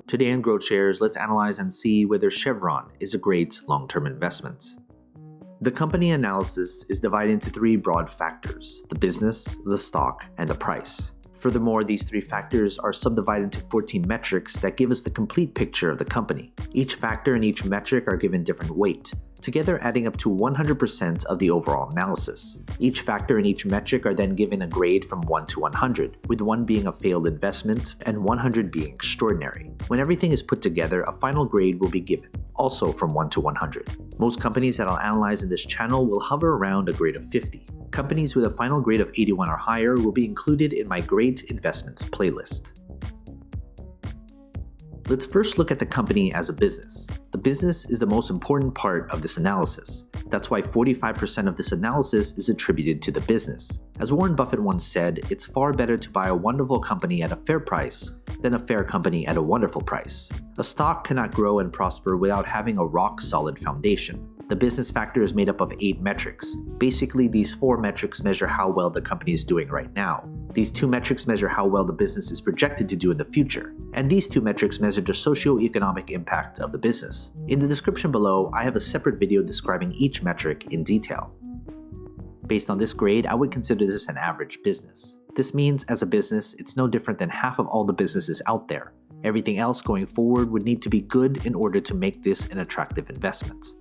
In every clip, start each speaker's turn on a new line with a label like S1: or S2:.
S1: Today on GrowthShares, let's analyze and see whether Chevron is a great long-term investment. The company analysis is divided into three broad factors: the business, the stock, and the price. Furthermore, these three factors are subdivided into 14 metrics that give us the complete picture of the company. Each factor and each metric are given different weight, together adding up to 100% of the overall analysis. Each factor and each metric are then given a grade from 1 to 100, with 1 being a failed investment and 100 being extraordinary. When everything is put together, a final grade will be given, also from 1 to 100. Most companies that I'll analyze in this channel will hover around a grade of 50. Companies with a final grade of 81 or higher will be included in my Great Investments playlist. Let's first look at the company as a business. The business is the most important part of this analysis. That's why 45% of this analysis is attributed to the business. As Warren Buffett once said, it's far better to buy a wonderful company at a fair price than a fair company at a wonderful price. A stock cannot grow and prosper without having a rock-solid foundation. The business factor is made up of 8 metrics. Basically, these 4 metrics measure how well the company is doing right now. These 2 metrics measure how well the business is projected to do in the future. And these 2 metrics measure the socio-economic impact of the business. In the description below, I have a separate video describing each metric in detail. Based on this grade, I would consider this an average business. This means, as a business, it's no different than half of all the businesses out there. Everything else going forward would need to be good in order to make this an attractive investment.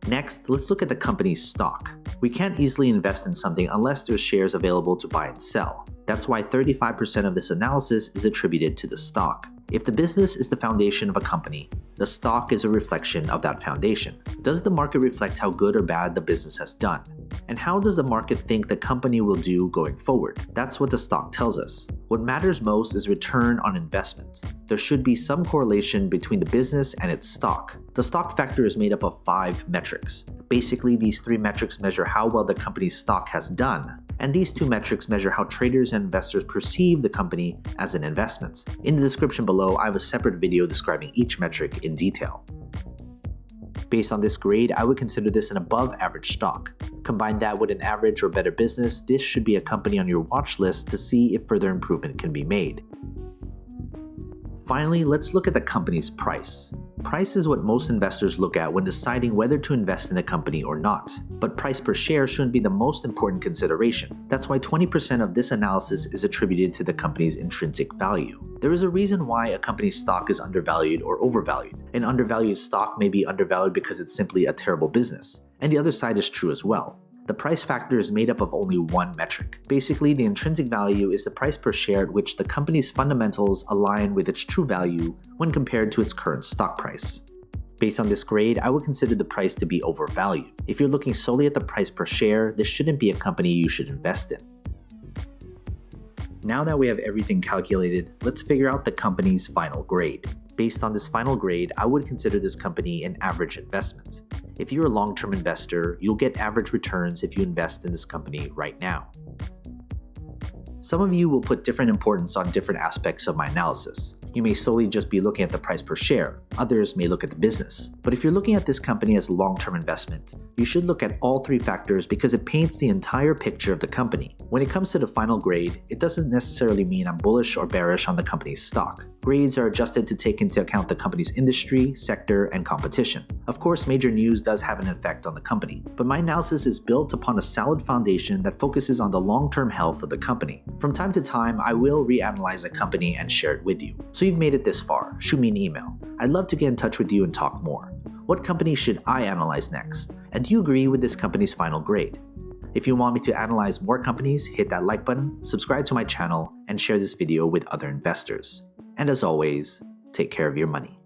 S1: Next, let's look at the company's stock. We can't easily invest in something unless there's shares available to buy and sell. That's why 35% of this analysis is attributed to the stock. If the business is the foundation of a company, the stock is a reflection of that foundation. Does the market reflect how good or bad the business has done? And how does the market think the company will do going forward? That's what the stock tells us. What matters most is return on investment. There should be some correlation between the business and its stock. The stock factor is made up of 5 metrics. Basically, these 3 metrics measure how well the company's stock has done, and these 2 metrics measure how traders and investors perceive the company as an investment. In the description below, I have a separate video describing each metric in detail. Based on this grade, I would consider this an above-average stock. Combine that with an average or better business, this should be a company on your watch list to see if further improvement can be made. Finally, let's look at the company's price. Price is what most investors look at when deciding whether to invest in a company or not. But price per share shouldn't be the most important consideration. That's why 20% of this analysis is attributed to the company's intrinsic value. There is a reason why a company's stock is undervalued or overvalued. An undervalued stock may be undervalued because it's simply a terrible business. And the other side is true as well. The price factor is made up of only 1 metric. Basically, the intrinsic value is the price per share at which the company's fundamentals align with its true value when compared to its current stock price. Based on this grade, I would consider the price to be overvalued. If you're looking solely at the price per share, this shouldn't be a company you should invest in. Now that we have everything calculated, let's figure out the company's final grade. Based on this final grade, I would consider this company an average investment. If you're a long-term investor, you'll get average returns if you invest in this company right now. Some of you will put different importance on different aspects of my analysis. You may solely just be looking at the price per share. Others may look at the business. But if you're looking at this company as a long-term investment, you should look at all 3 factors because it paints the entire picture of the company. When it comes to the final grade, it doesn't necessarily mean I'm bullish or bearish on the company's stock. Grades are adjusted to take into account the company's industry, sector, and competition. Of course, major news does have an effect on the company, but my analysis is built upon a solid foundation that focuses on the long-term health of the company. From time to time, I will reanalyze a company and share it with you. So you've made it this far, shoot me an email. I'd love to get in touch with you and talk more. What company should I analyze next? And do you agree with this company's final grade? If you want me to analyze more companies, hit that like button, subscribe to my channel, and share this video with other investors. And as always, take care of your money.